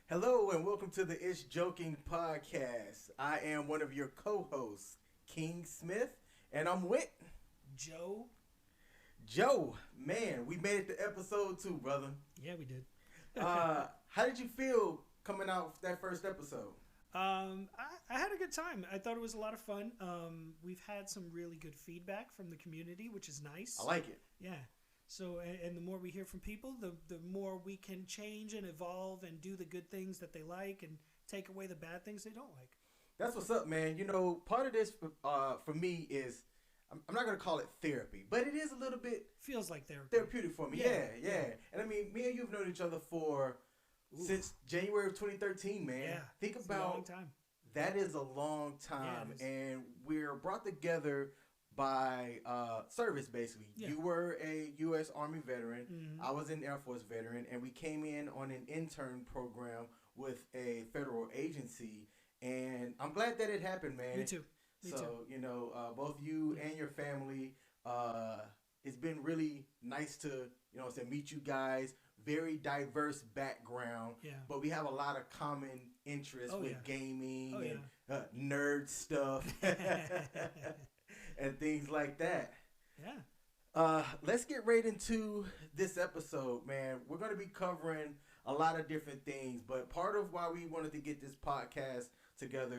Hello and welcome to the It's Joking podcast. I am one of your co-hosts, King Smith, and I'm with Joe. Joe. Man, we made it to episode 2, brother. Yeah, we did. How did you feel coming out that first episode? I had a good time. I thought it was a lot of fun. We've had some really good feedback from the community, which is nice. I like it. Yeah. So, and the more we hear from people, the more we can change and evolve and do the good things that they like and take away the bad things they don't like. That's what's up, man. You know, part of this for me is I'm not gonna call it therapy, but it is a little bit Feels like therapy. therapeutic for me. Yeah. And I mean, me and you've known each other for since January of 2013, man. Yeah. Think It's about a long time. that is a long time, Yeah, and we're brought together by service, basically. Yeah. You were a U.S. Army veteran. Mhm. I was an Air Force veteran, and we came in on an intern program with a federal agency, and I'm glad that it happened, man. Me too. Me So, too. both you and your family, it's been really nice to, meet you guys. Very diverse background, Yeah. but we have a lot of common interests Oh, with yeah. gaming Oh, and nerd stuff and things like that. Yeah. Let's get right into this episode, man. We're going to be covering a lot of different things, but part of why we wanted to get this podcast together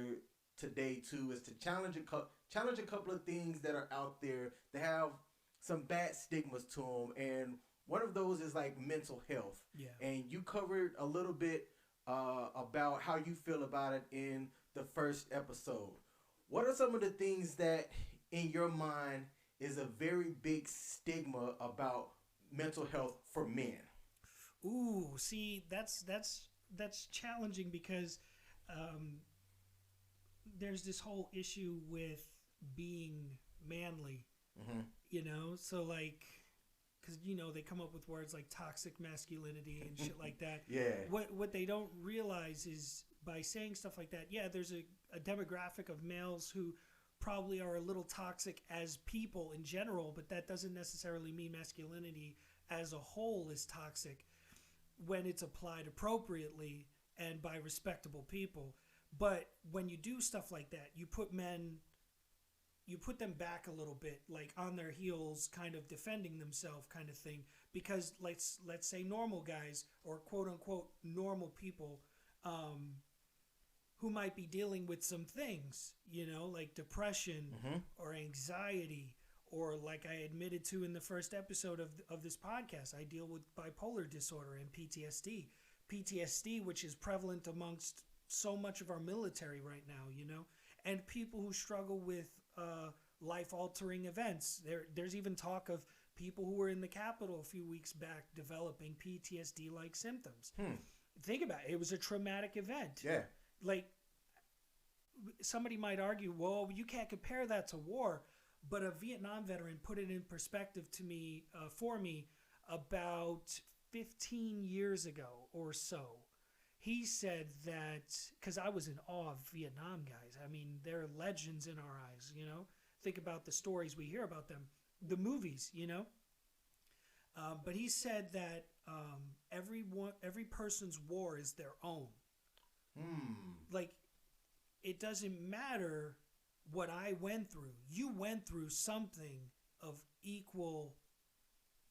today too is to challenge a couple of things that are out there that have some bad stigmas to them, and one of those is like mental health. Yeah. And you covered a little bit about how you feel about it in the first episode. What are some of the things that in your mind is a very big stigma about mental health for men? Ooh, see, that's challenging because um, there's this whole issue with being manly, Mm-hmm. so like, because they come up with words like toxic masculinity and shit like that. Yeah. What they don't realize is by saying stuff like that, yeah, there's a demographic of males who probably are a little toxic as people in general, but that doesn't necessarily mean masculinity as a whole is toxic when it's applied appropriately and by respectable people. But when you do stuff like that, you put them back a little bit, like on their heels, kind of defending themselves, kind of thing. Because let's say normal guys or quote unquote normal people, who might be dealing with some things, like depression Mm-hmm. or anxiety, or like I admitted to in the first episode of this podcast, I deal with bipolar disorder and PTSD. PTSD, which is prevalent amongst so much of our military right now, and people who struggle with life-altering events. There's even talk of people who were in the Capitol a few weeks back developing PTSD-like symptoms. Think about it. It was a traumatic event. Yeah. Like, somebody might argue, well, you can't compare that to war, but a Vietnam veteran put it in perspective to me, for me, about 15 years ago or so. He said that, because I was in awe of Vietnam guys. I mean, they're legends in our eyes, Think about the stories we hear about them, the movies, But he said that every person's war is their own. Like, it doesn't matter what I went through. You went through something of equal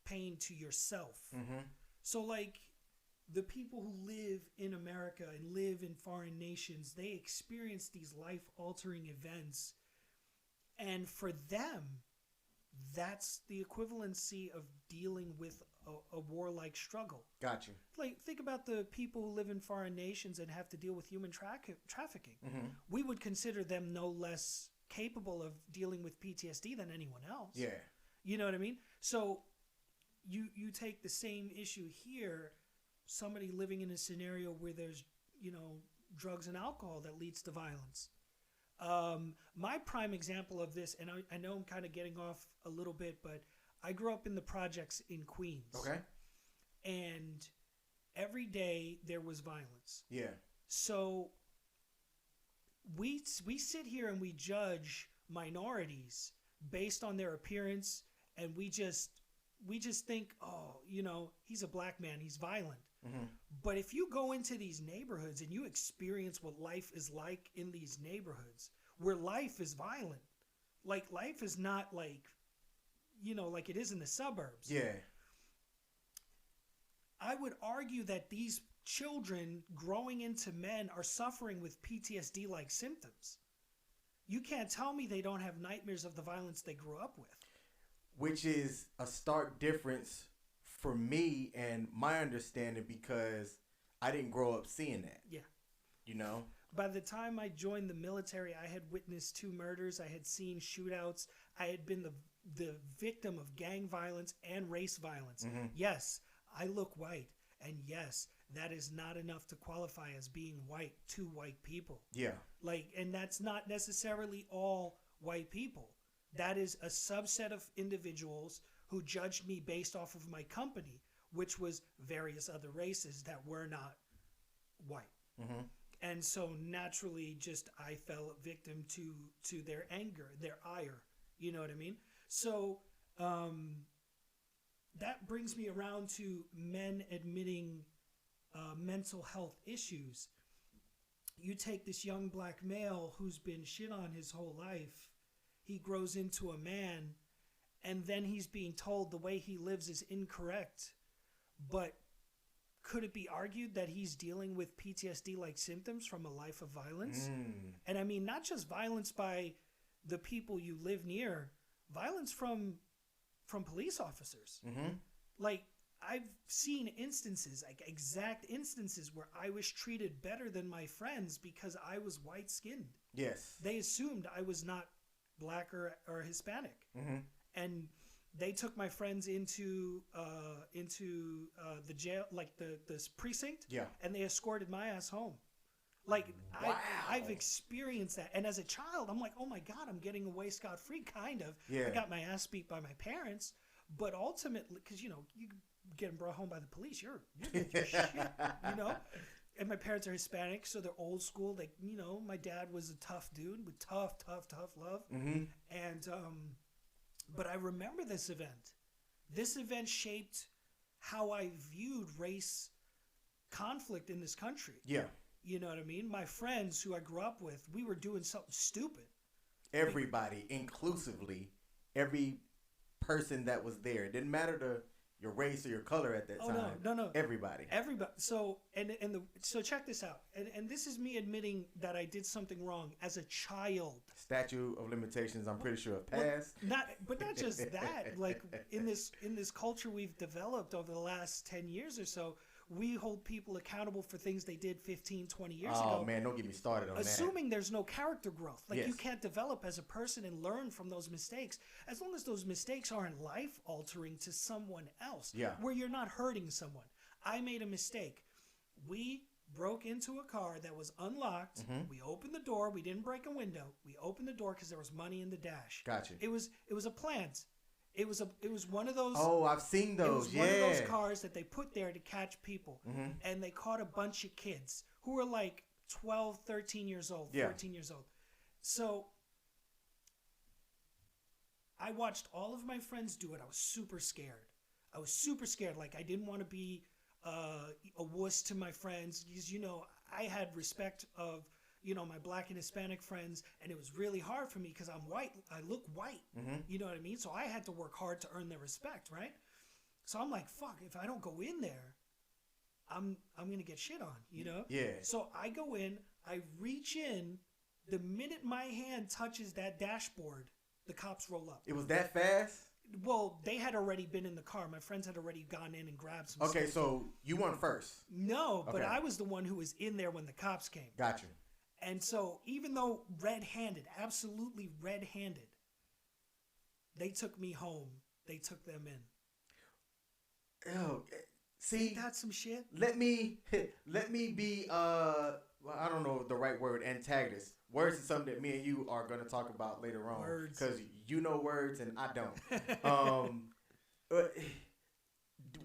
pain to yourself. Mm-hmm. So, like, the people who live in America and live in foreign nations, they experience these life-altering events. And for them, that's the equivalency of dealing with a warlike struggle. Gotcha. Like, think about the people who live in foreign nations and have to deal with human trafficking. Mm-hmm. We would consider them no less capable of dealing with PTSD than anyone else. Yeah. You know what I mean? So you take the same issue here, somebody living in a scenario where there's, drugs and alcohol that leads to violence. My prime example of this, and I know I'm kind of getting off a little bit, but I grew up in the projects in Queens. Okay. And every day there was violence. Yeah. So we sit here and we judge minorities based on their appearance, and we just think, oh, he's a black man, he's violent. Mm-hmm. But if you go into these neighborhoods and you experience what life is like in these neighborhoods, where life is violent, like life is not like, like it is in the suburbs. Yeah. I would argue that these children growing into men are suffering with PTSD-like symptoms. You can't tell me they don't have nightmares of the violence they grew up with. Which is a stark difference for me and my understanding, because I didn't grow up seeing that. Yeah. You know? By the time I joined the military, I had witnessed 2 murders. I had seen shootouts. I had been the victim of gang violence and race violence. Mm-hmm. Yes, I look white. And yes, that is not enough to qualify as being white to white people. Yeah. And that's not necessarily all white people. That is a subset of individuals who judged me based off of my company, which was various other races that were not white. Mm-hmm. And so naturally, just I fell victim to their anger, their ire. You know what I mean? So that brings me around to men admitting mental health issues. You take this young black male who's been shit on his whole life. He grows into a man, and then he's being told the way he lives is incorrect. But could it be argued that he's dealing with PTSD-like symptoms from a life of violence? And I mean, not just violence by the people you live near, violence from police officers. Mm-hmm. Like, I've seen instances, like exact instances, where I was treated better than my friends because I was white-skinned. Yes. They assumed I was not black or Hispanic. Mm-hmm. And they took my friends into the jail, like the precinct. Yeah. And they escorted my ass home. Like, wow. I've experienced that. And as a child, I'm like, oh my God, I'm getting away scot-free, kind of. Yeah. I got my ass beat by my parents. But ultimately, because, you getting brought home by the police, you're getting your shit, And my parents are Hispanic, so they're old school. Like, my dad was a tough dude with tough love. Mm-hmm. And, but I remember this event. This event shaped how I viewed race conflict in this country. Yeah. You know what I mean? My friends who I grew up with, we were doing something stupid. Everybody, inclusively, every person that was there. It didn't matter your race or your color at that time. No. Everybody. So so check this out. And this is me admitting that I did something wrong as a child. Statute of limitations, I'm pretty sure, have passed. Not just that. Like, in this culture we've developed over the last 10 years or so, we hold people accountable for things they did 15, 20 years ago. Oh, man, don't get me started on that. Assuming there's no character growth. Like, yes. You can't develop as a person and learn from those mistakes. As long as those mistakes aren't life-altering to someone else. Yeah. Where you're not hurting someone. I made a mistake. We broke into a car that was unlocked. Mm-hmm. We opened the door. We didn't break a window. We opened the door because there was money in the dash. Gotcha. It was a plant. It was one of those. Oh, I've seen those. It was one of those cars that they put there to catch people. Mm-hmm. And they caught a bunch of kids who were like 12, 13 years old, 14 years old. So I watched all of my friends do it. I was super scared. Like, I didn't want to be a wuss to my friends because, I had respect of, my black and Hispanic friends, and it was really hard for me because I'm white. I look white. Mm-hmm. You know what I mean? So I had to work hard to earn their respect, right? So I'm like, fuck, if I don't go in there, I'm going to get shit on, Yeah. So I go in, I reach in, the minute my hand touches that dashboard, the cops roll up. It was that fast? Well, they had already been in the car. My friends had already gone in and grabbed some Okay, stuff. so you weren't first? No, but Okay. I was the one who was in there when the cops came. Gotcha. And so even though red-handed, absolutely red-handed, they took me home. They took them in. Oh, see, Ain't that some shit? let me be well, I don't know the right word, antagonist. Words is something that me and you are going to talk about later on. Words. Because you know words and I don't.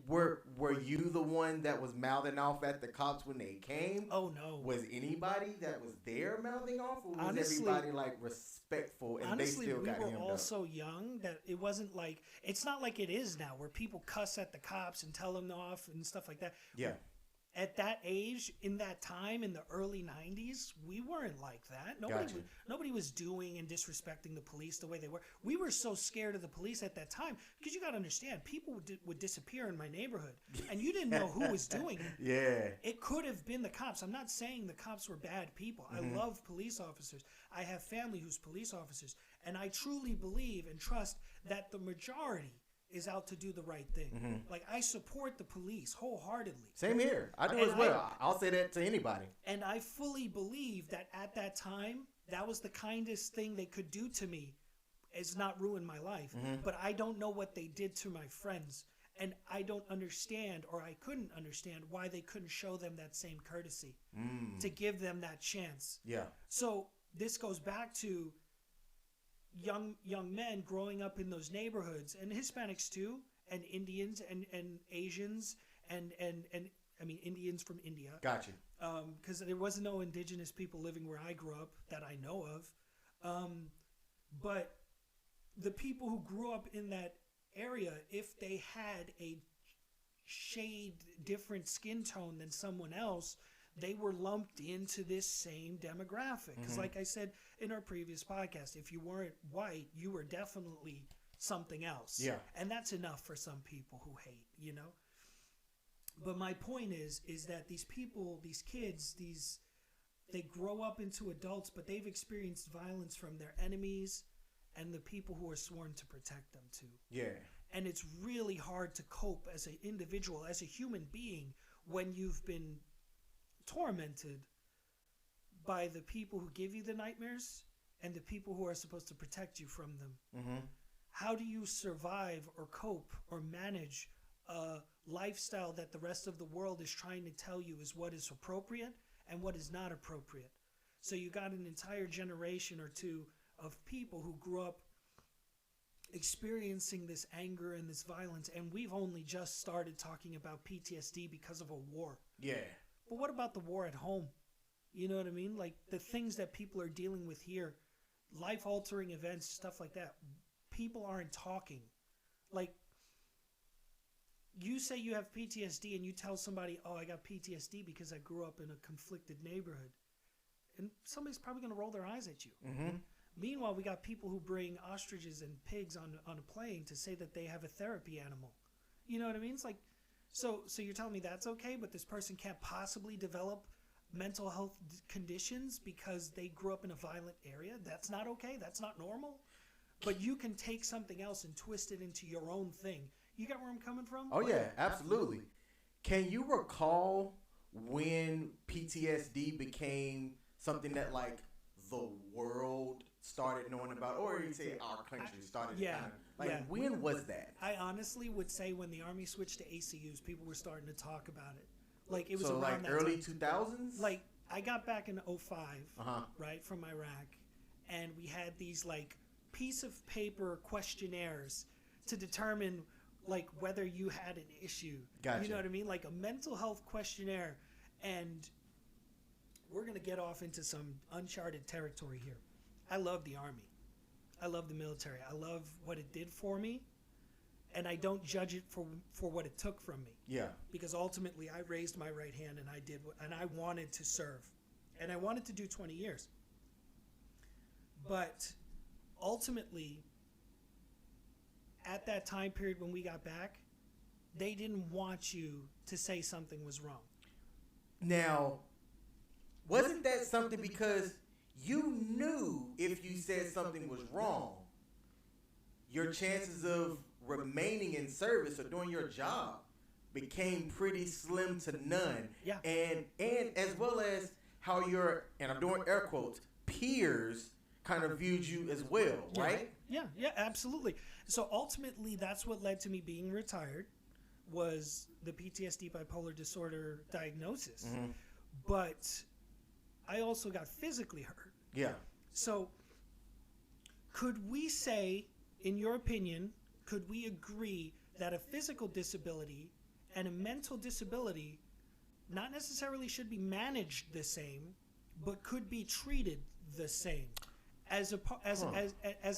Were you the one that was mouthing off at the cops when they came? Oh, no. Was anybody that was there mouthing off, or was Honestly- everybody like respectful and Honestly, they still we got were him all up? so young that it wasn't like, it's not like it is now where people cuss at the cops and tell them off and stuff like that. Yeah. at that age, in that time, in the early 90s, we weren't like that. Nobody was doing and disrespecting the police the way they were. We were so scared of the police at that time because you got to understand, people would disappear in my neighborhood, and you didn't know who was doing it. Yeah. It could have been the cops. I'm not saying the cops were bad people. I love police officers. I have family who's police officers, and I truly believe and trust that the majority is out to do the right thing. Like, I support the police wholeheartedly. Same here. I do as well. I'll say that to anybody. And I fully believe that at that time, that was the kindest thing they could do to me, is not ruin my life. But I don't know what they did to my friends. And I don't understand, or I couldn't understand, why they couldn't show them that same courtesy to give them that chance. Yeah. So this goes back to young men growing up in those neighborhoods, and Hispanics too, and Indians and Asians and I mean Indians from India. Gotcha. Because there was no indigenous people living where I grew up that I know of. But the people who grew up in that area, if they had a shade different skin tone than someone else, they were lumped into this same demographic. Because like I said in our previous podcast, if you weren't white, you were definitely something else. Yeah. And that's enough for some people who hate, you know? But my point is that these people, these kids, they grow up into adults, but they've experienced violence from their enemies and the people who are sworn to protect them too. Yeah. And it's really hard to cope as an individual, as a human being, when you've been tormented by the people who give you the nightmares and the people who are supposed to protect you from them. How do you survive or cope or manage a lifestyle that the rest of the world is trying to tell you is what is appropriate and what is not appropriate? So you got an entire generation or two of people who grew up experiencing this anger and this violence, and we've only just started talking about PTSD because of a war. Yeah. But what about the war at home? You know what I mean? Like, the things that people are dealing with here, life-altering events, stuff like that. People aren't talking. Like, you say you have PTSD and you tell somebody, oh, I got PTSD because I grew up in a conflicted neighborhood. And somebody's probably going to roll their eyes at you. Meanwhile, we got people who bring ostriches and pigs on a plane to say that they have a therapy animal. You know what I mean? It's like, so you're telling me that's okay, but this person can't possibly develop mental health conditions because they grew up in a violent area? That's not okay? That's not normal? But you can take something else and twist it into your own thing. You get where I'm coming from? Oh, yeah, absolutely. Can you recall when PTSD became something that, like, the world started knowing about, or you say our country started when was that? I honestly would say when the Army switched to ACUs, people were starting to talk about it. Like, it was so around like that early time. 2000s? Like, I got back in 05, right, from Iraq, and we had these, like, piece of paper questionnaires to determine, like, whether you had an issue. Gotcha. You know what I mean? Like a mental health questionnaire. And we're going to get off into some uncharted territory here. I love the Army. I love the military. I love what it did for me. And I don't judge it for what it took from me. Yeah. Because ultimately I raised my right hand and I wanted to serve. And I wanted to do 20 years. But ultimately, at that time period when we got back, they didn't want you to say something was wrong. Now, wasn't that something because you knew if you said something was wrong, your chances of remaining in service or doing your job became pretty slim to none. Yeah. And as well as how your, and I'm doing air quotes, peers kind of viewed you as well, right? Yeah, absolutely. So ultimately, that's what led to me being retired, was the PTSD bipolar disorder diagnosis. But I also got physically hurt. Yeah. So could we say, in your opinion, could we agree that a physical disability and a mental disability not necessarily should be managed the same, but could be treated the same? As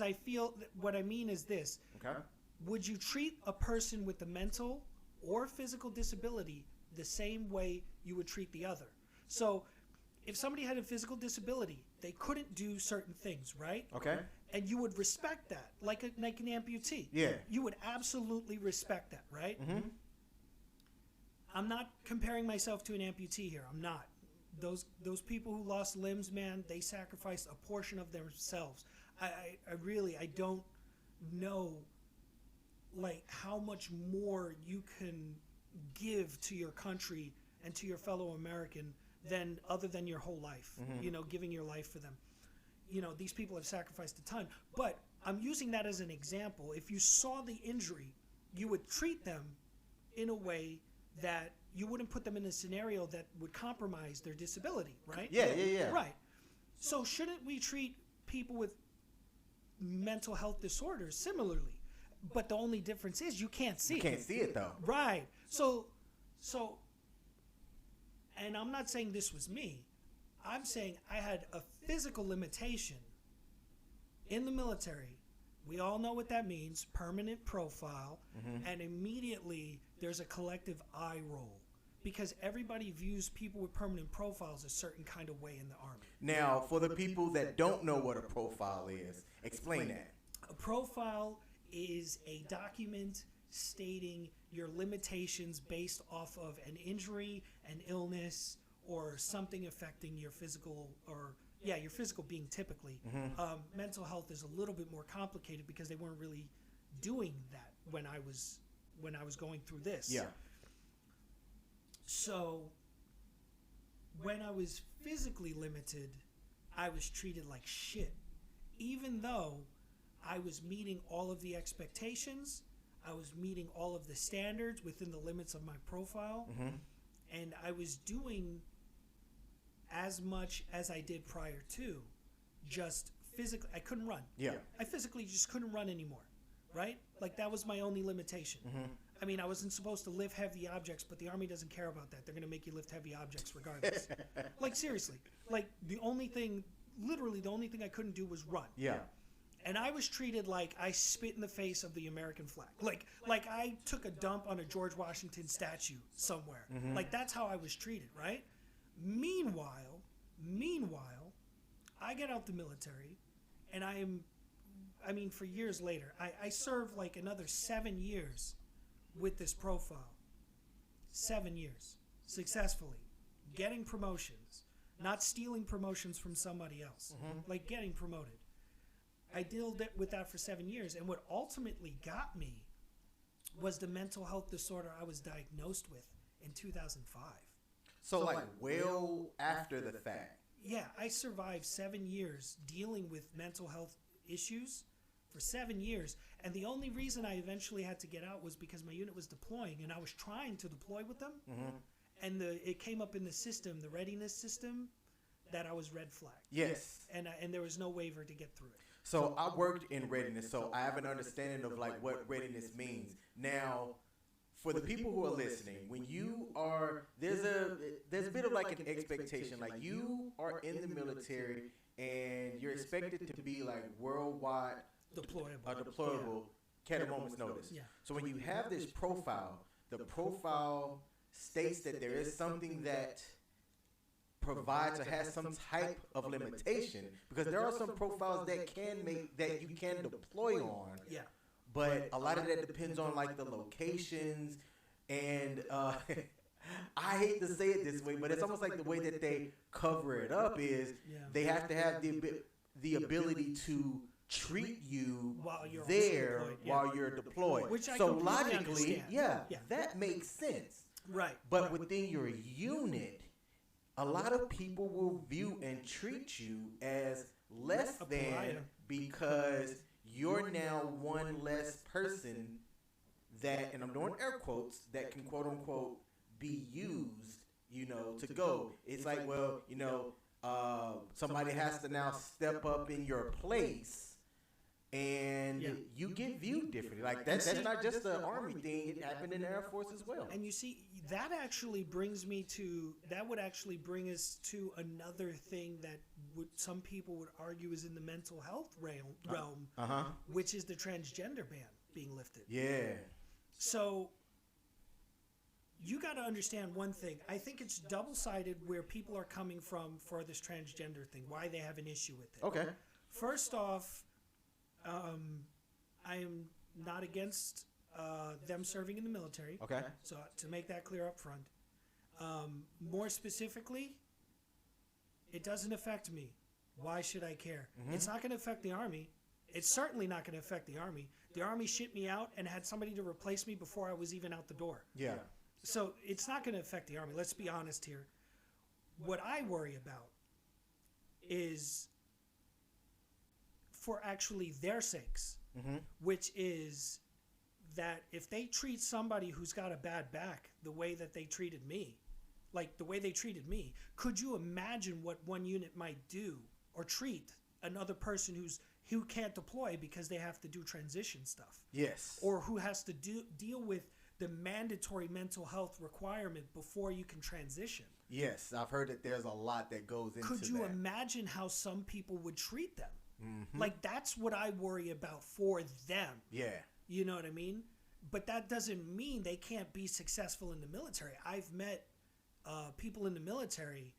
I feel, what I mean is this. Okay. Would you treat a person with a mental or physical disability the same way you would treat the other. So if somebody had a physical disability, they couldn't do certain things, right? Okay. And you would respect that, like an amputee. Yeah. You would absolutely respect that, right? Mm-hmm. I'm not comparing myself to an amputee here. I'm not. Those people who lost limbs, man, they sacrificed a portion of themselves. I really don't know like how much more you can give to your country and to your fellow American than other than your whole life. Mm-hmm. You know, giving your life for them. You know, these people have sacrificed a ton. But I'm using that as an example. If you saw the injury, you would treat them in a way that you wouldn't put them in a scenario that would compromise their disability, right? Yeah. Right. So shouldn't we treat people with mental health disorders similarly? But the only difference is you can't see it. You can't see it though. Right. So, and I'm not saying this was me. I'm saying I had a physical limitation in the military. We all know what that means, permanent profile, and immediately there's a collective eye roll because everybody views people with permanent profiles a certain kind of way in the Army. Now, for the people that don't know what a profile is, explain that. A profile is a document stating your limitations based off of an injury, an illness, or something affecting your physical your physical being typically. Mental health is a little bit more complicated because they weren't really doing that when I was going through this. Yeah. So when I was physically limited, I was treated like shit. Even though I was meeting all of the expectations, I was meeting all of the standards within the limits of my profile, and I was doing as much as I did prior to, just physically. I couldn't run. Yeah. I physically just couldn't run anymore, right? Like that was my only limitation. I mean, I wasn't supposed to lift heavy objects, but the Army doesn't care about that. They're going to make you lift heavy objects regardless. Like seriously, like literally the only thing I couldn't do was run. Yeah. And I was treated like I spit in the face of the American flag. Like I took a dump on a George Washington statue somewhere. Like that's how I was treated, right? Meanwhile, I get out the military, and for years later, I served like another 7 years with this profile. 7 years, successfully, getting promotions, not stealing promotions from somebody else, like getting promoted. I dealt with that for 7 years, and what ultimately got me was the mental health disorder I was diagnosed with in 2005. So like well after the fact. Yeah, I survived 7 years dealing with mental health issues for 7 years, and the only reason I eventually had to get out was because my unit was deploying, and I was trying to deploy with them, and it came up in the system, the readiness system, that I was red flagged. Yes. And there was no waiver to get through it. So I worked in readiness, so I have an understanding of like what readiness means. Now, for the people who are listening, when you are, there's a bit of like an expectation, like you are in the military and you're expected to be like worldwide deployable at a moment's notice. Yeah. So when you have this profile, the profile states that there is something that provides or has some type of limitation, because there are some profiles that you can deploy on. Yeah. But a lot of that depends on like the locations, and I hate to say it this way, but it's almost like the way that they cover it up is they have to have the ability to treat you while you're there while you're deployed. Which I so completely logically, understand. that makes sense. Right. But within your unit, a lot of people will view and treat you as less than because you're now one less person that, and I'm doing air quotes, that can quote unquote be used, to go. It's like, well, somebody has to now step up in your place, and you get viewed differently. Like that's not just an Army thing. It happened in the Air Force as well. And you see, that would actually bring us to another thing that some people would argue is in the mental health realm, which is the transgender ban being lifted. Yeah. So you got to understand one thing. I think it's double-sided where people are coming from for this transgender thing, why they have an issue with it. Okay. First off, I am not against them serving in the military. Okay. So to make that clear up front. More specifically, it doesn't affect me. Why should I care? It's not going to affect the Army. It's certainly not going to affect the Army. The Army shipped me out and had somebody to replace me before I was even out the door. Yeah. So it's not going to affect the Army. Let's be honest here. What I worry about is for actually their sakes, which is that if they treat somebody who's got a bad back the way that they treated me, like the way they treated me, could you imagine what one unit might do or treat another person who can't deploy because they have to do transition stuff? Yes. Or who has to deal with the mandatory mental health requirement before you can transition. Yes, I've heard that there's a lot that goes into that. Could you imagine how some people would treat them? Like, that's what I worry about for them. Yeah. You know what I mean? But that doesn't mean they can't be successful in the military. I've met people in the military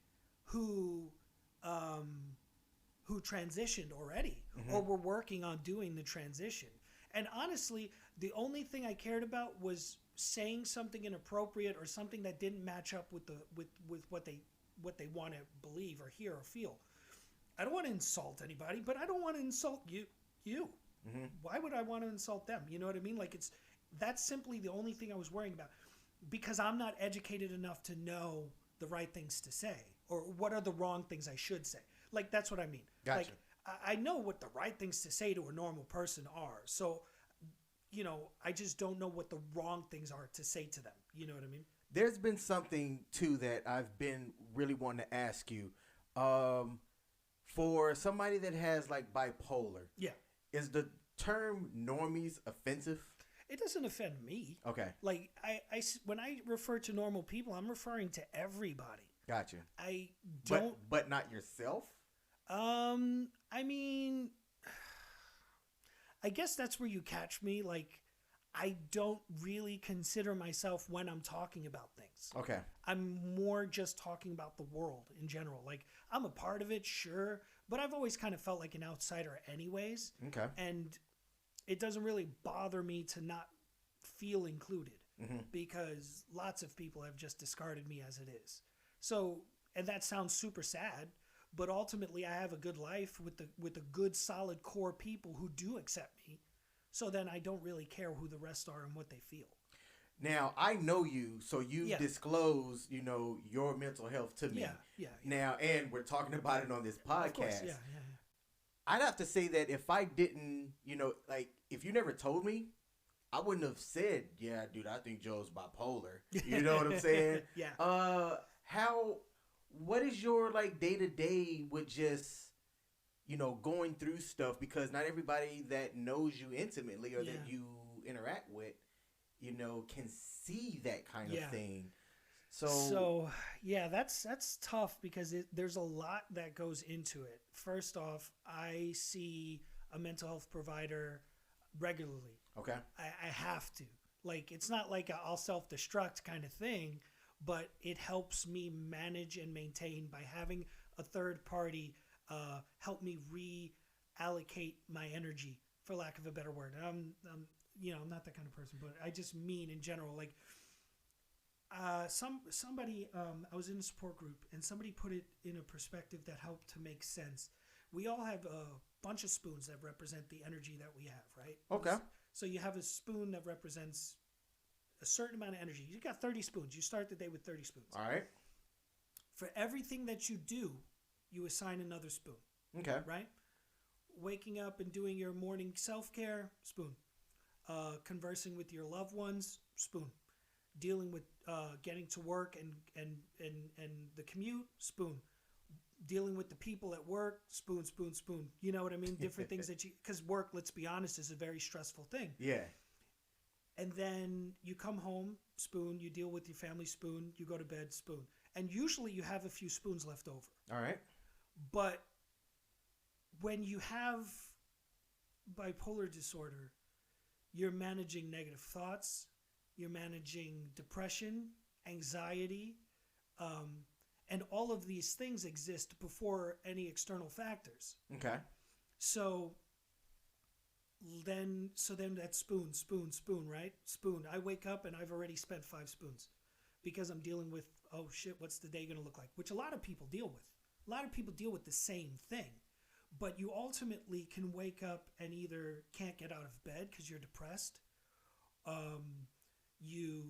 who transitioned already or were working on doing the transition. And honestly, the only thing I cared about was saying something inappropriate or something that didn't match up with what they want to believe or hear or feel. I don't want to insult anybody, but I don't want to insult you. Why would I want to insult them? You know what I mean? Like, that's simply the only thing I was worrying about, because I'm not educated enough to know the right things to say or what are the wrong things I should say. Like, that's what I mean. Gotcha. Like, I know what the right things to say to a normal person are. So, you know, I just don't know what the wrong things are to say to them. You know what I mean? There's been something, too, that I've been really wanting to ask you. For somebody that has, like, bipolar, Yeah. is the term normies offensive? It doesn't offend me. Okay. Like, when I refer to normal people, I'm referring to everybody. Gotcha. I don't... But not yourself? I mean, I guess that's where you catch me. Like, I don't really consider myself when I'm talking about things. Okay. I'm more just talking about the world in general. Like, I'm a part of it, sure, but I've always kind of felt like an outsider anyways. Okay. And it doesn't really bother me to not feel included because lots of people have just discarded me as it is. So, and that sounds super sad, but ultimately I have a good life with a good solid core people who do accept me. So then I don't really care who the rest are and what they feel. Now, I know you, so you disclose, you know, your mental health to me. Yeah. Now, and we're talking about it on this podcast. Of course, yeah. I'd have to say that if I didn't, you know, like, if you never told me, I wouldn't have said, yeah, dude, I think Joe's bipolar. You know what I'm saying? Yeah. What is your, like, day-to-day with just, you know, going through stuff? Because not everybody that knows you intimately or that you interact with, you know, can see that kind of thing. So yeah, that's tough because there's a lot that goes into it. First off, I see a mental health provider regularly. Okay. I have to. Like, it's not like I'll self-destruct kind of thing, but it helps me manage and maintain by having a third party help me reallocate my energy, for lack of a better word. I'm not that kind of person, but I just mean in general, like, somebody, I was in a support group and somebody put it in a perspective that helped to make sense. We all have a bunch of spoons that represent the energy that we have, right? Okay. So you have a spoon that represents a certain amount of energy. You got 30 spoons. You start the day with 30 spoons. All right. For everything that you do, you assign another spoon. Okay. Right? Waking up and doing your morning self-care, spoon. Conversing with your loved ones, spoon. Dealing with getting to work and the commute, spoon. Dealing with the people at work, spoon. You know what I mean? Different things because work, let's be honest, is a very stressful thing. Yeah. And then you come home, spoon. You deal with your family, spoon. You go to bed, spoon. And usually you have a few spoons left over. All right. But when you have bipolar disorder, you're managing negative thoughts. You're managing depression. anxiety, and all of these things exist before any external factors. Okay. So then that's spoon, right? Spoon. I wake up and I've already spent 5 spoons because I'm dealing with, oh shit, what's the day going to look like? Which a lot of people deal with. A lot of people deal with the same thing. But you ultimately can wake up and either can't get out of bed because you're depressed. You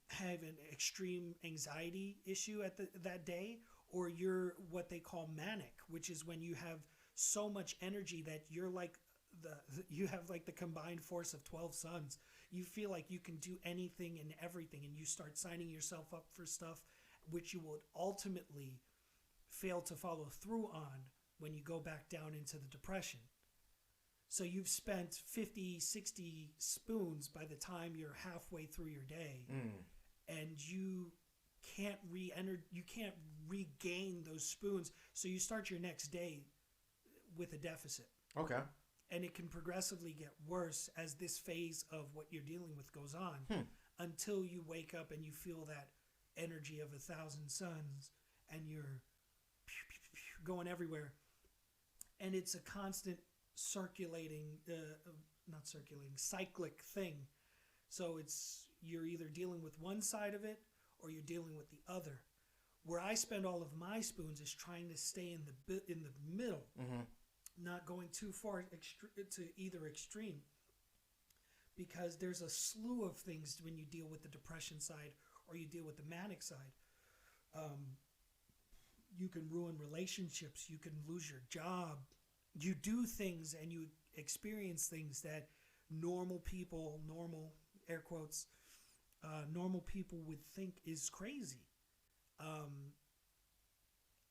have an extreme anxiety issue at that day, or you're what they call manic, which is when you have so much energy that you're like you have like the combined force of 12 suns. You feel like you can do anything and everything, and you start signing yourself up for stuff which you would ultimately fail to follow through on when you go back down into the depression. So you've spent 50, 60 spoons by the time you're halfway through your day, and you can't regain those spoons. So you start your next day with a deficit. Okay. And it can progressively get worse as this phase of what you're dealing with goes on, until you wake up and you feel that energy of 1,000 suns and you're going everywhere. And it's a constant cyclic thing. So you're either dealing with one side of it or you're dealing with the other. Where I spend all of my spoons is trying to stay in the middle, not going too far to either extreme, because there's a slew of things when you deal with the depression side or you deal with the manic side. You can ruin relationships, you can lose your job, you do things and you experience things that normal people would think is crazy.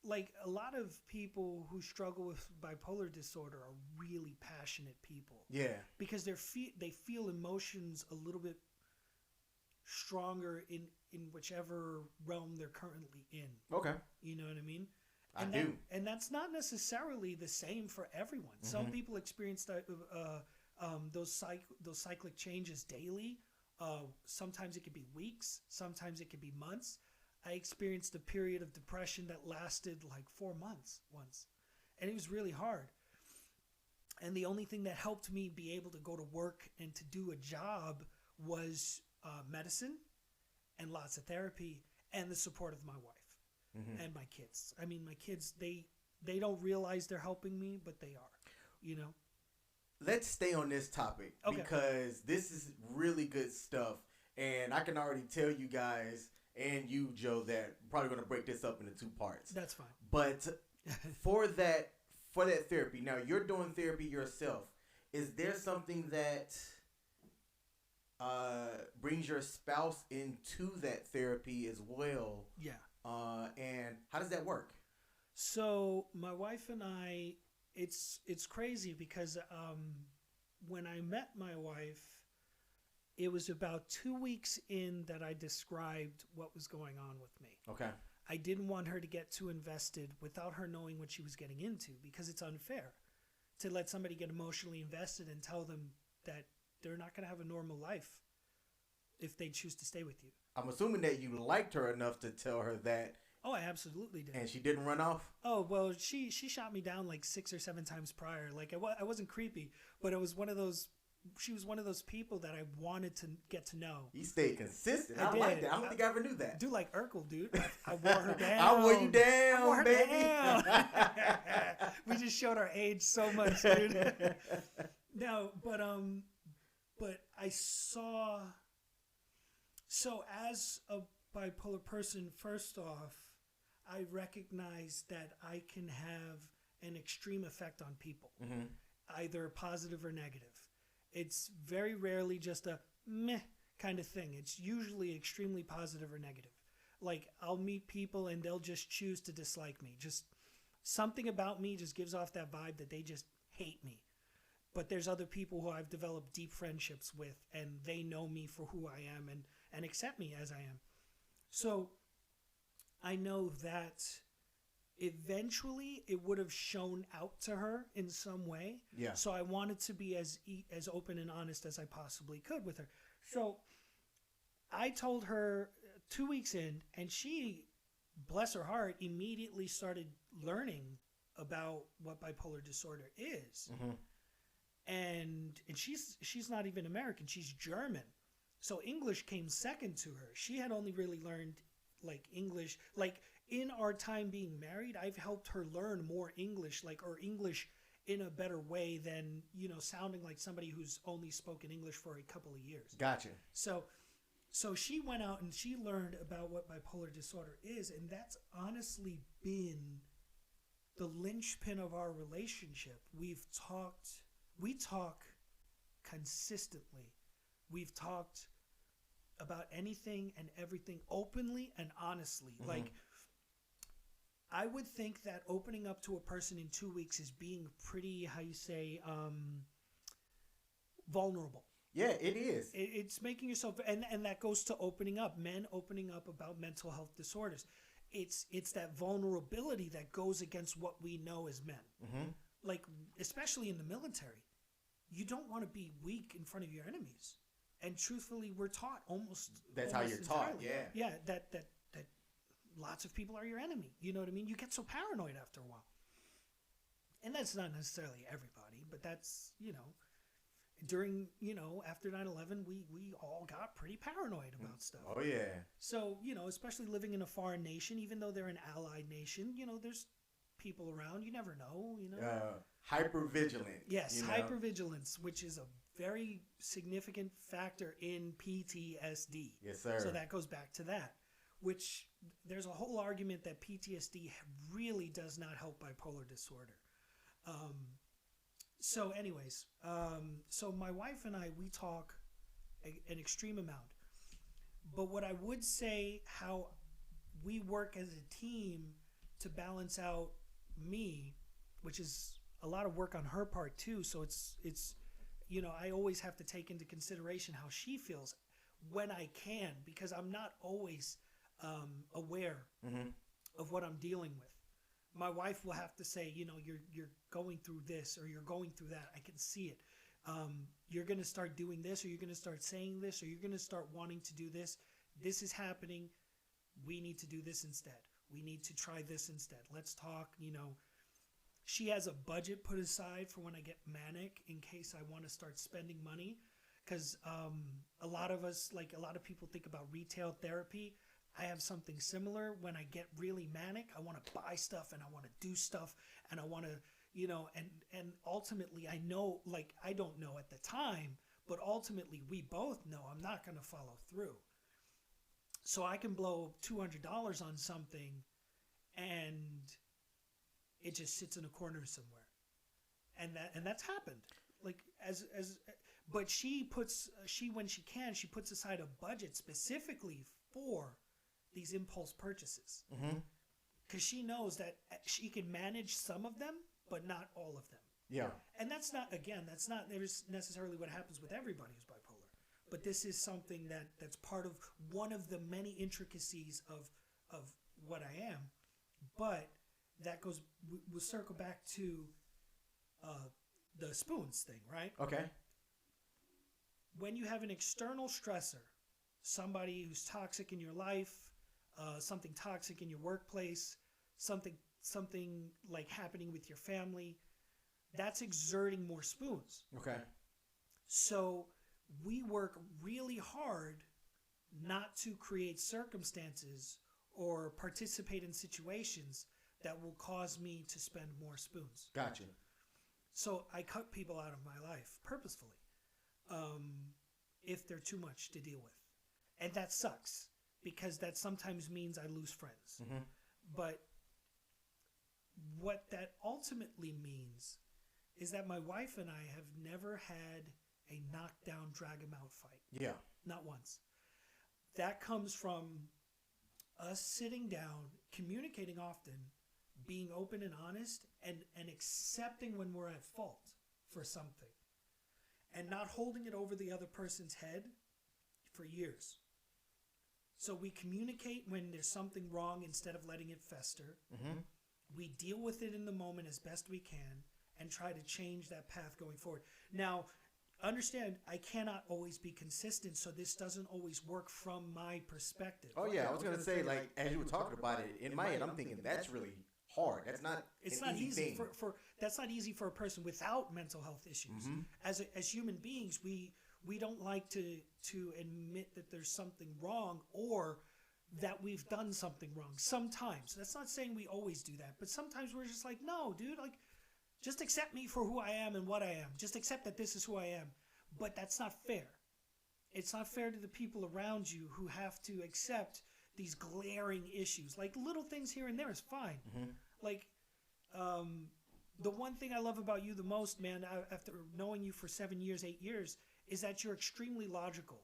Like a lot of people who struggle with bipolar disorder are really passionate people. Yeah. Because they feel emotions a little bit stronger in whichever realm they're currently in. Okay. You know what I mean? I do. And that's not necessarily the same for everyone. Some people experience those cyclic changes daily. Sometimes it could be weeks. Sometimes it could be months. I experienced a period of depression that lasted like 4 months once. And it was really hard. And the only thing that helped me be able to go to work and to do a job was medicine and lots of therapy and the support of my wife and my kids. I mean, my kids, they don't realize they're helping me, but they are, you know? Let's stay on this topic because this is really good stuff. And I can already tell you guys and you, Joe, that I'm probably going to break this up into 2 parts. That's fine. But for that therapy, now you're doing therapy yourself. Is there something that brings your spouse into that therapy as well? Yeah. And how does that work? So my wife and I, it's crazy because when I met my wife, it was about 2 weeks in that I described what was going on with me. Okay. I didn't want her to get too invested without her knowing what she was getting into, because it's unfair to let somebody get emotionally invested and tell them that they're not going to have a normal life if they choose to stay with you. I'm assuming that you liked her enough to tell her that. Oh, I absolutely did. And she didn't run off? Oh, well, she shot me down like 6 or 7 times prior. Like I wasn't creepy, but it was one of those. She was one of those people that I wanted to get to know. You stayed consistent. I did. like that. I don't think I ever knew that. Dude, like Urkel, dude. I wore her down. I wore you down, I wore her baby. down. We just showed our age so much, dude. No, but I saw. So as a bipolar person, first off, I recognize that I can have an extreme effect on people, either positive or negative. It's very rarely just a meh kind of thing. It's usually extremely positive or negative. Like, I'll meet people and they'll just choose to dislike me. Just something about me just gives off that vibe that they just hate me. But there's other people who I've developed deep friendships with, and they know me for who I am and accept me as I am. So I know that eventually it would have shown out to her in some way. Yeah. So I wanted to be as open and honest as I possibly could with her. So I told her 2 weeks in, and she, bless her heart, immediately started learning about what bipolar disorder is. Mm-hmm. And she's not even American, she's German. So English came second to her. She had only really learned like English, like in our time being married, I've helped her learn more English, like, or English in a better way than, you know, sounding like somebody who's only spoken English for a couple of years. Gotcha. So she went out and she learned about what bipolar disorder is, and that's honestly been the linchpin of our relationship. We talk consistently. We've talked about anything and everything openly and honestly. Mm-hmm. Like, I would think that opening up to a person in 2 weeks is being pretty, how you say, vulnerable. Yeah, it is. It's making yourself, and that goes to opening up, men opening up about mental health disorders. It's that vulnerability that goes against what we know as men. Mm-hmm. Like, especially in the military, you don't want to be weak in front of your enemies. And truthfully, we're taught that's how you're taught. Yeah. That lots of people are your enemy. You know what I mean? You get so paranoid after a while. And that's not necessarily everybody, but that's, you know, during, you know, after 9/11, we all got pretty paranoid about stuff. Oh, yeah. So, you know, especially living in a foreign nation, even though they're an allied nation, you know, there's people around. You never know, you know. Hypervigilant. Yes, you know? Hypervigilance, which is a very significant factor in PTSD. Yes, sir. So that goes back to that, which there's a whole argument that PTSD really does not help bipolar disorder. So anyways, so my wife and I, we talk an extreme amount. But what I would say, how we work as a team to balance out me, which is a lot of work on her part too. So it's you know, I always have to take into consideration how she feels when I can, because I'm not always aware mm-hmm. of what I'm dealing with. My wife will have to say, you know, you're going through this or you're going through that. I can see it. You're going to start doing this, or you're going to start saying this, or you're going to start wanting to do this. This is happening. We need to do this instead. We need to try this instead. Let's talk, you know. She has a budget put aside for when I get manic in case I want to start spending money. Because a lot of us, like a lot of people think about retail therapy. I have something similar. When I get really manic, I want to buy stuff and I want to do stuff and I want to, you know, and ultimately I know, like, I don't know at the time, but ultimately we both know I'm not going to follow through. So I can blow $200 on something and it just sits in a corner somewhere. And that's happened. Like but when she can, she puts aside a budget specifically for these impulse purchases. Mm-hmm. Because she knows that she can manage some of them, but not all of them. Yeah. And that's not necessarily what happens with everybody who's bipolar. But this is something that's part of one of the many intricacies of what I am. But that goes, we'll circle back to the spoons thing, right? Okay. When you have an external stressor, somebody who's toxic in your life, something toxic in your workplace, something like happening with your family, that's exerting more spoons. Okay. So we work really hard not to create circumstances or participate in situations that will cause me to spend more spoons. Gotcha. So I cut people out of my life purposefully if they're too much to deal with. And that sucks because that sometimes means I lose friends. Mm-hmm. But what that ultimately means is that my wife and I have never had a knockdown, drag 'em out fight. Yeah. Not once. That comes from us sitting down, communicating often, being open and honest, and accepting when we're at fault for something. And not holding it over the other person's head for years. So we communicate when there's something wrong instead of letting it fester. Mm-hmm. We deal with it in the moment as best we can and try to change that path going forward. Now, understand I cannot always be consistent, so this doesn't always work from my perspective. Oh yeah, I was gonna say, like, as you were talking about it, in my head, I'm thinking that's really hard. That's not. It's an not easy thing. for that's not easy for a person without mental health issues. As human beings, we don't like to admit that there's something wrong or that we've done something wrong. Sometimes. That's not saying we always do that, but sometimes we're just like, no, dude, like, just accept me for who I am and what I am. Just accept that this is who I am. But that's not fair. It's not fair to the people around you who have to accept these glaring issues. Like, little things here and there is fine. Like, the one thing I love about you the most, man, after knowing you for 7 years, 8 years, is that you're extremely logical.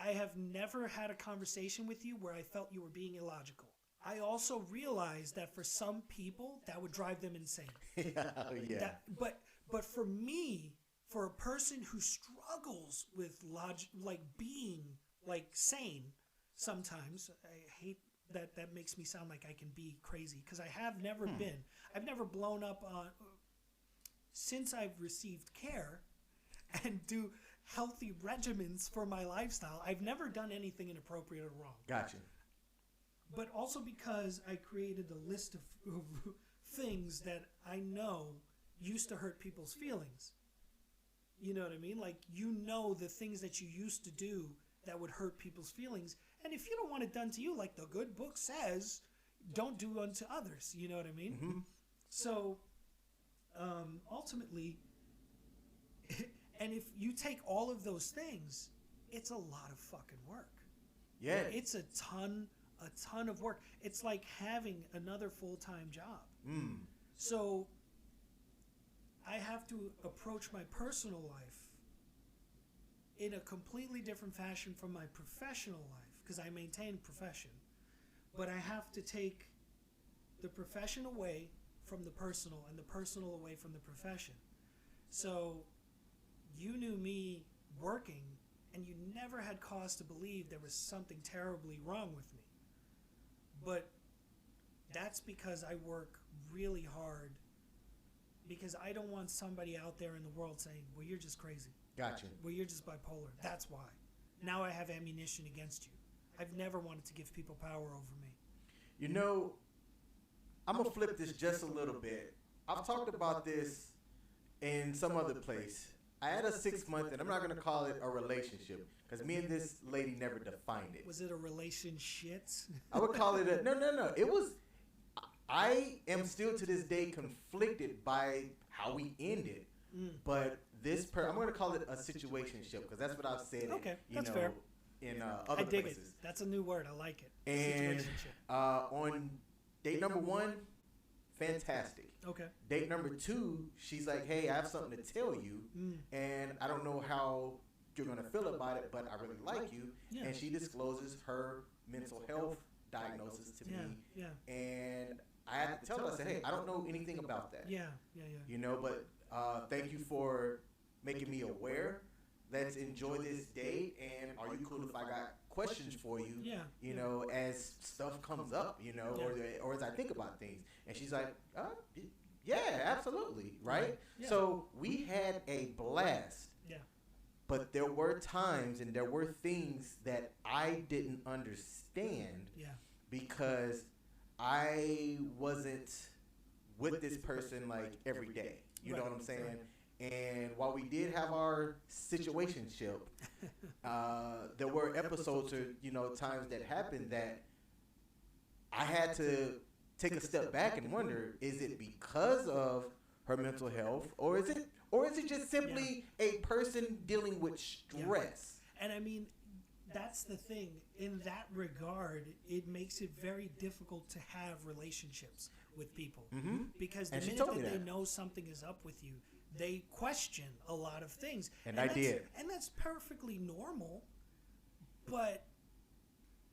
I have never had a conversation with you where I felt you were being illogical. I also realized that for some people, that would drive them insane. Yeah. But for me, for a person who struggles with being like sane, sometimes I hate that makes me sound like I can be crazy, because I have never been. I've never blown up on since I've received care and do healthy regimens for my lifestyle. I've never done anything inappropriate or wrong. Gotcha. But also because I created a list of things that I know used to hurt people's feelings. You know what I mean? Like, you know the things that you used to do that would hurt people's feelings. And if you don't want it done to you, like the good book says, don't do unto others. You know what I mean? So, ultimately, and if you take all of those things, it's a lot of fucking work. Yeah. It's a ton of work. It's like having another full-time job. So I have to approach my personal life in a completely different fashion from my professional life, because I maintain profession. But I have to take the profession away from the personal and the personal away from the profession. So you knew me working, and you never had cause to believe there was something terribly wrong with me. But that's because I work really hard, because I don't want somebody out there in the world saying, well, you're just crazy. Gotcha. Well, you're just bipolar. That's why. Now I have ammunition against you. I've never wanted to give people power over me. You know, I'm going to flip this just a little bit. I've talked about this in some other place. I had a 6-month, and I'm not going to call it a relationship, because me and this lady never defined it. Was it a relationship? I would call it a... No. It was... I am still to this day conflicted by how we ended. But this... I'm going to call it a situationship, because that's what I've said. Okay, that's fair. In other I dig places. it. That's a new word. I like it. And Situationship. On date number 1, fantastic. Okay. Date number 2, she's like, hey, I have something to tell you, and I don't know how you're going to feel about it, but I really like you. Yeah. And she discloses her mental health diagnosis to me. Yeah. And I had to tell her, I said, hey, I don't know anything about that. Yeah. You know, but thank you for making me aware. Let's enjoy this date, and are you cool if I got questions for you? Yeah. You know, as stuff comes up, you know, or as I think about things. And she's like, yeah, absolutely, right? Yeah. So we had a blast. Yeah. But there were times and there were things that I didn't understand. Yeah. Because I wasn't with this person like every day. You know what I'm saying? Right. And while we did have our situationship, there were episodes or, you know, times that happened that I had to take a step back and wonder, is it because of her mental health, or is it just simply a person dealing with stress? Yeah. And I mean, that's the thing. In that regard, it makes it very difficult to have relationships with people. Because the minute that they know something is up with you, they question a lot of things. And I did. And that's perfectly normal. But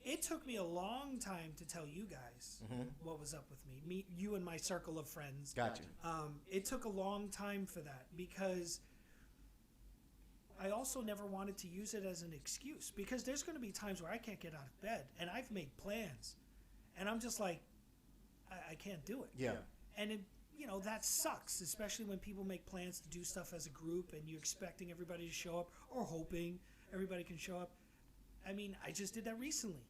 it took me a long time to tell you guys what was up with me. You and my circle of friends. Gotcha. It took a long time for that, because I also never wanted to use it as an excuse, because there's going to be times where I can't get out of bed, and I've made plans, and I'm just like, I can't do it. Yeah. And that sucks, especially when people make plans to do stuff as a group and you're expecting everybody to show up or hoping everybody can show up. I mean, I just did that recently.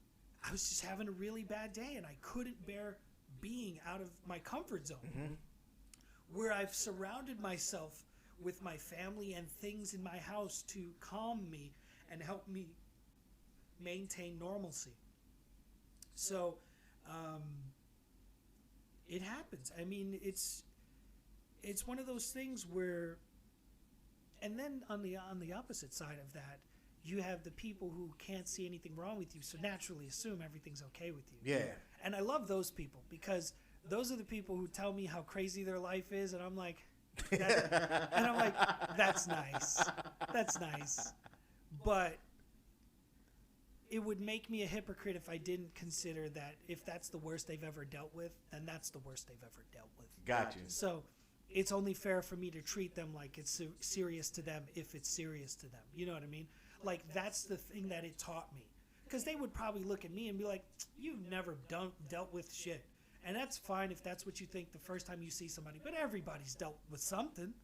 I was just having a really bad day and I couldn't bear being out of my comfort zone. Mm-hmm. Where I've surrounded myself with my family and things in my house to calm me and help me maintain normalcy. So, it happens. I mean, it's one of those things where, and then on the opposite side of that, you have the people who can't see anything wrong with you, so naturally assume everything's okay with you. Yeah. And I love those people because those are the people who tell me how crazy their life is, and I'm like, that's nice. That's nice. But it would make me a hypocrite if I didn't consider that if that's the worst they've ever dealt with, then that's the worst they've ever dealt with. Got you. So it's only fair for me to treat them like it's serious to them if it's serious to them. You know what I mean? Like, that's the thing that it taught me. Because they would probably look at me and be like, you've never dealt with shit. And that's fine if that's what you think the first time you see somebody. But everybody's dealt with something.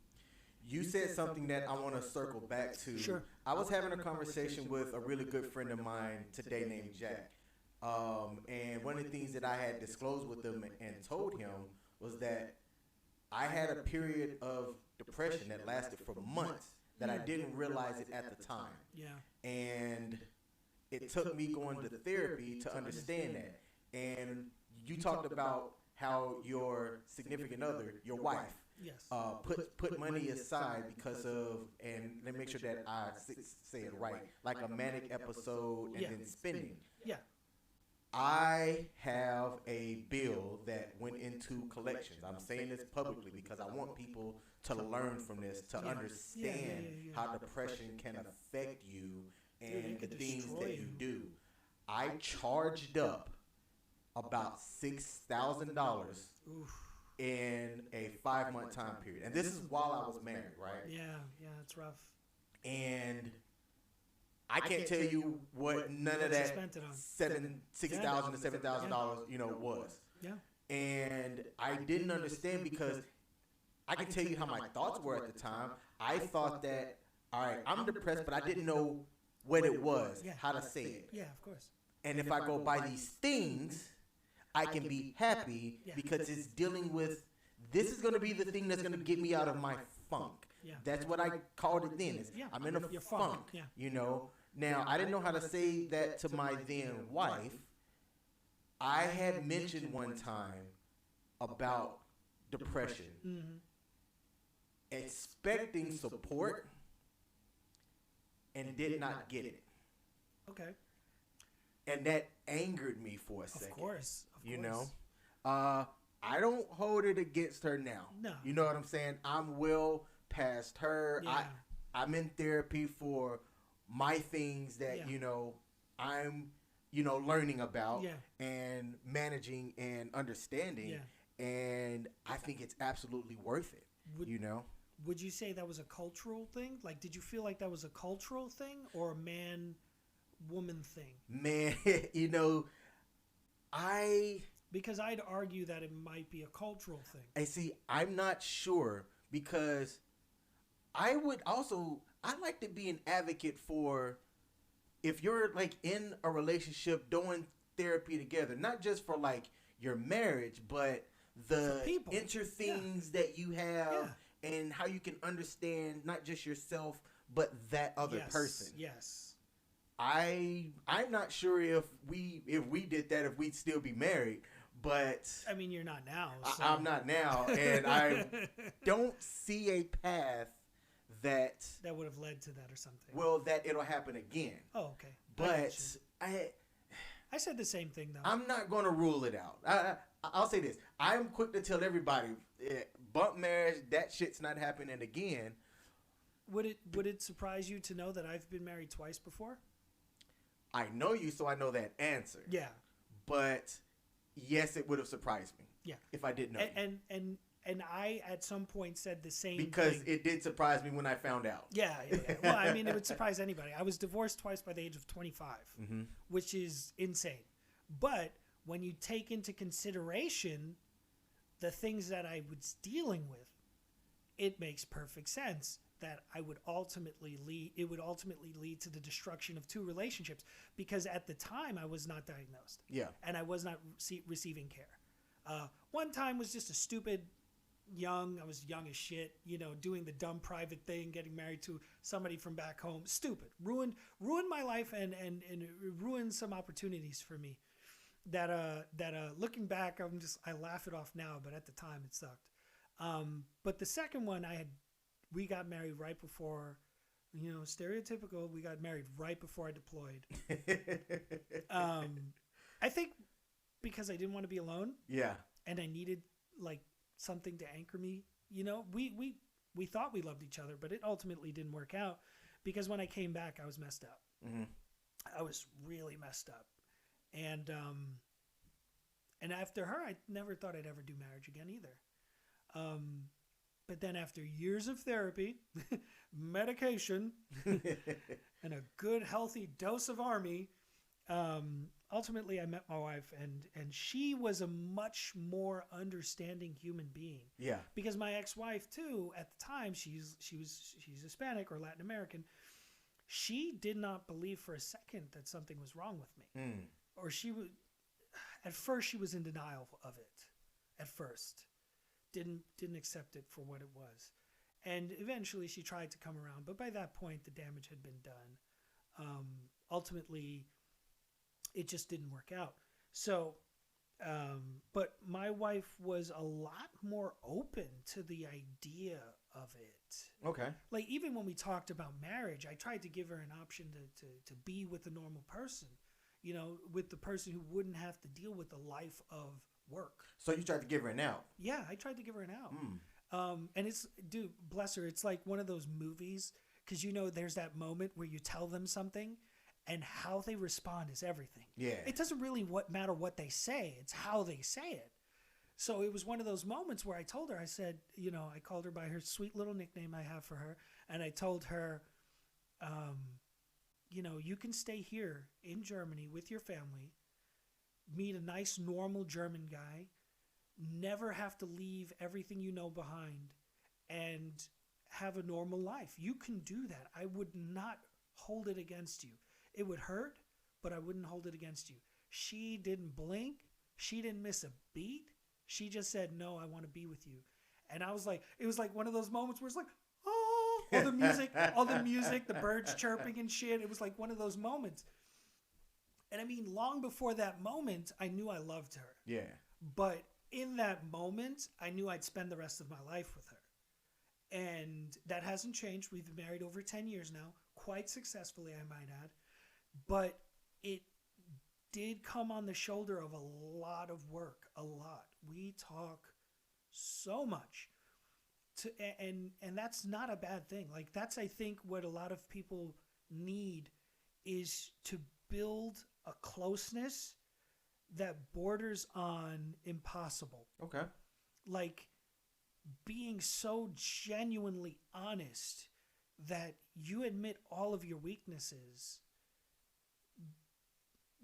You said something that I want to circle back to. Sure. I was having a conversation with a really good friend of mine today named Jack. And one of the things that I had disclosed with him and told him was that I had a period of depression that lasted for months that I didn't realize it at the time. Yeah. And it took me going to therapy to understand that. And you talked about how your significant other, your wife, Yes. put money aside because of, and let me make sure that I say it right, like a manic episode and then spending. Yeah. I have a bill that went into collections. I'm saying this publicly because I want people to learn from this, to understand how depression can affect you and the things that you do. I charged up about $6,000 in a 5-month time period. And this is while I was married, right? Yeah, it's rough. And I can't tell you what none of that $6,000 to $7,000, was. Yeah. And I didn't understand because I can tell you how my thoughts were at the time. I thought that, all right, I'm depressed, but I didn't know what it was, how to say it. Yeah, of course. And if I go buy these things, I can be happy because it's dealing with, this is going to be the thing that's going to get me out of my funk. Yeah. That's what I called it then. I'm in a funk, Now, I didn't know how to say that to my then wife. I had mentioned one time about depression, expecting support, and did not get it. Okay. And that angered me for a second. Of course. I don't hold it against her now. No. You know what I'm saying? I'm well past her. Yeah. I'm in therapy for my things that, I'm, learning about and managing and understanding. Yeah. And I think it's absolutely worth it, Would you say that was a cultural thing? Like, did you feel like that was a cultural thing or a man-woman thing? Man, Because I'd argue that it might be a cultural thing. I see. I'm not sure because I like to be an advocate for if you're like in a relationship doing therapy together, not just for like your marriage, but the inter things that you have and how you can understand not just yourself, but that other person. Yes. I'm not sure if we did that, if we'd still be married. But I mean, you're not now. So. I'm not now, and I don't see a path that would have led to that or something. Well, that it'll happen again. Oh, okay. But I said the same thing though. I'm not going to rule it out. I'll say this: I'm quick to tell everybody, bump marriage, that shit's not happening again. Would it surprise you to know that I've been married twice before? I know you, so I know that answer. Yeah. But yes, it would have surprised me. Yeah. If I didn't know. And I at some point said the same because thing. It did surprise me when I found out. Yeah. Well, I mean, it would surprise anybody. I was divorced twice by the age of 25, which is insane. But when you take into consideration the things that I was dealing with, it makes perfect sense that it would ultimately lead to the destruction of 2 relationships, because at the time I was not diagnosed. Yeah. And I was not receiving care. One time was just a stupid I was young as shit, doing the dumb private thing, getting married to somebody from back home. Stupid. Ruined my life and ruined some opportunities for me that looking back, I laugh it off now, but at the time it sucked. But the second one we got married right before, stereotypical, we got married right before I deployed. I think because I didn't want to be alone. Yeah. And I needed like something to anchor me. We thought we loved each other, but it ultimately didn't work out, because when I came back, I was messed up. Mm-hmm. I was really messed up. And after her, I never thought I'd ever do marriage again either. But then after years of therapy, medication, and a good healthy dose of Army, ultimately I met my wife, and she was a much more understanding human being. Yeah. Because my ex-wife too, at the time, she's Hispanic or Latin American. She did not believe for a second that something was wrong with me. Or at first she was in denial of it. At first. Didn't accept it for what it was. And eventually she tried to come around, but by that point the damage had been done. Ultimately it just didn't work out. So, but my wife was a lot more open to the idea of it. Okay. Like, even when we talked about marriage, I tried to give her an option to be with a normal person, with the person who wouldn't have to deal with the life of work. So you tried to give her an out? Yeah, I tried to give her an out. And dude, bless her, it's like one of those movies, because there's that moment where you tell them something and how they respond is everything. Yeah. It doesn't really matter what they say, it's how they say it. So it was one of those moments where I told her, I said, I called her by her sweet little nickname I have for her, and I told her, you can stay here in Germany with your family, meet a nice normal German guy, never have to leave everything you know behind, and have a normal life. You can do that. I would not hold it against you. It would hurt, but I wouldn't hold it against you. She didn't blink. She didn't miss a beat. She just said, no, I want to be with you. And I was like, it was like one of those moments where it's like, oh, all the music, the birds chirping and shit. It was like one of those moments. And I mean, long before that moment, I knew I loved her. Yeah. But in that moment, I knew I'd spend the rest of my life with her. And that hasn't changed. We've been married over 10 years now, quite successfully, I might add. But it did come on the shoulder of a lot of work, a lot. We talk so much. And that's not a bad thing. Like, that's, I think, what a lot of people need, is to build a closeness that borders on impossible. Okay. Like, being so genuinely honest that you admit all of your weaknesses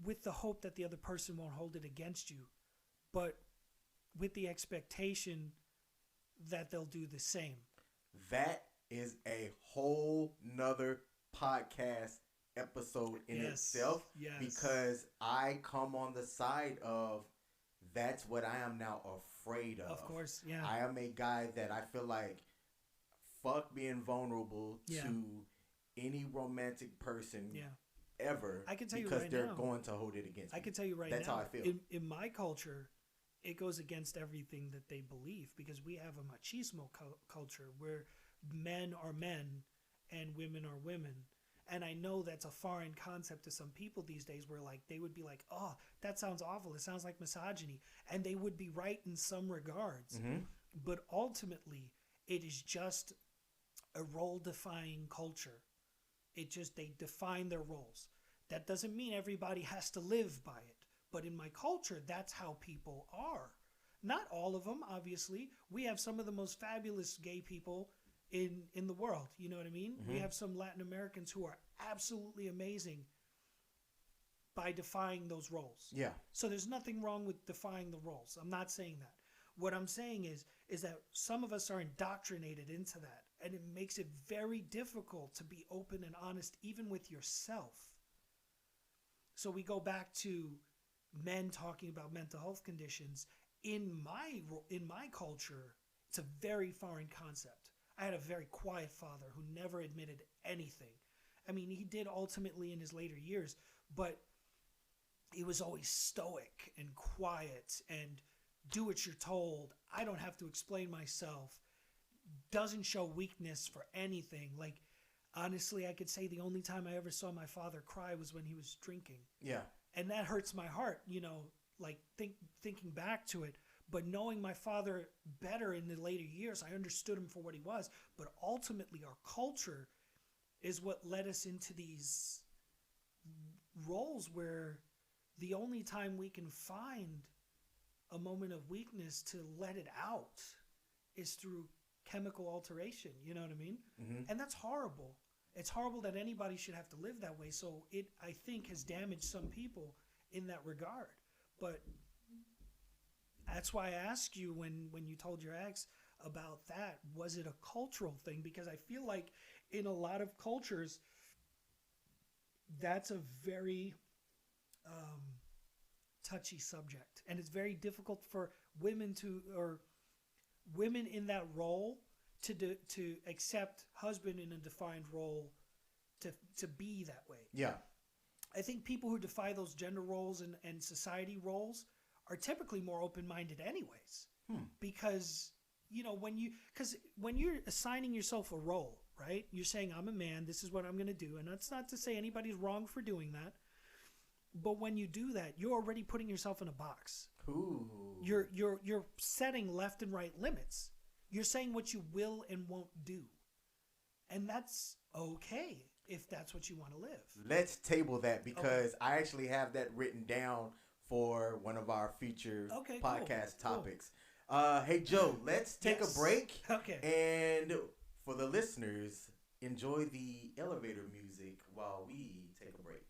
with the hope that the other person won't hold it against you, but with the expectation that they'll do the same. That is a whole nother podcast episode in itself. Yes. Because I come on the side of, that's what I am now afraid of. Of course, yeah. I am a guy that I feel like, fuck being vulnerable to any romantic person ever. I can tell you because right they're now, going to hold it against me. I can tell you right That's now. That's how I feel. In my culture, it goes against everything that they believe, because we have a machismo culture where men are men and women are women. And I know that's a foreign concept to some people these days, where like they would be like, oh, that sounds awful. It sounds like misogyny. And they would be right in some regards. Mm-hmm. But ultimately, it is just a role-defying culture. They define their roles. That doesn't mean everybody has to live by it. But in my culture, that's how people are. Not all of them, obviously. We have some of the most fabulous gay people in the world. You know what I mean? Mm-hmm. We have some Latin Americans who are absolutely amazing by defying those roles. Yeah. So there's nothing wrong with defying the roles. I'm not saying that. What I'm saying is that some of us are indoctrinated into that, and it makes it very difficult to be open and honest even with yourself. So we go back to men talking about mental health conditions. In my culture, it's a very foreign concept. I had a very quiet father who never admitted anything. I mean, he did ultimately in his later years, but he was always stoic and quiet and do what you're told. I don't have to explain myself. Doesn't show weakness for anything. Like, honestly, I could say the only time I ever saw my father cry was when he was drinking. Yeah. And that hurts my heart, like thinking back to it. But knowing my father better in the later years, I understood him for what he was. But ultimately, our culture is what led us into these roles where the only time we can find a moment of weakness to let it out is through chemical alteration. You know what I mean? Mm-hmm. And that's horrible. It's horrible that anybody should have to live that way. So it, I think, has damaged some people in that regard. But that's why I asked you when you told your ex about that, was it a cultural thing? Because I feel like in a lot of cultures, that's a very touchy subject. And it's very difficult for women women in that role to accept husband in a defined role to be that way. Yeah. I think people who defy those gender roles and society roles are typically more open-minded anyways. Because, when you're assigning yourself a role, right? You're saying, I'm a man, this is what I'm going to do. And that's not to say anybody's wrong for doing that. But when you do that, you're already putting yourself in a box. Ooh. You're setting left and right limits. You're saying what you will and won't do. And that's okay if that's what you want to live. Let's table that because I actually have that written down for one of our future podcast topics. Cool. Hey, Joe, let's take a break. Okay. And for the listeners, enjoy the elevator music while we take a break.